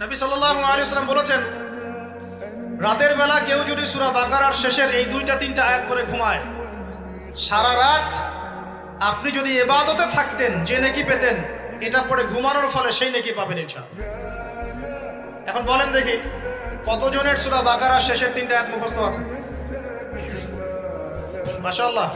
নবী সাল্লাল্লাহু আলাইহি ওয়াসাল্লাম বলেছেন, রাতের বেলা কেউ যদি সূরা বাকারার শেষের এই 2-3টা আয়াত পড়ে ঘুমায়, সারা রাত আপনি যদি ইবাদতে থাকতেন যে নেকি পেতেন, এটা পড়ে ঘুমানোর ফলে সেই নেকি পাবেন ইনশাআল্লাহ। এখন বলেন দেখি, কতজনের সূরা বাকারার শেষের 3টা আয়াত মুখস্থ আছে? মাশাআল্লাহ।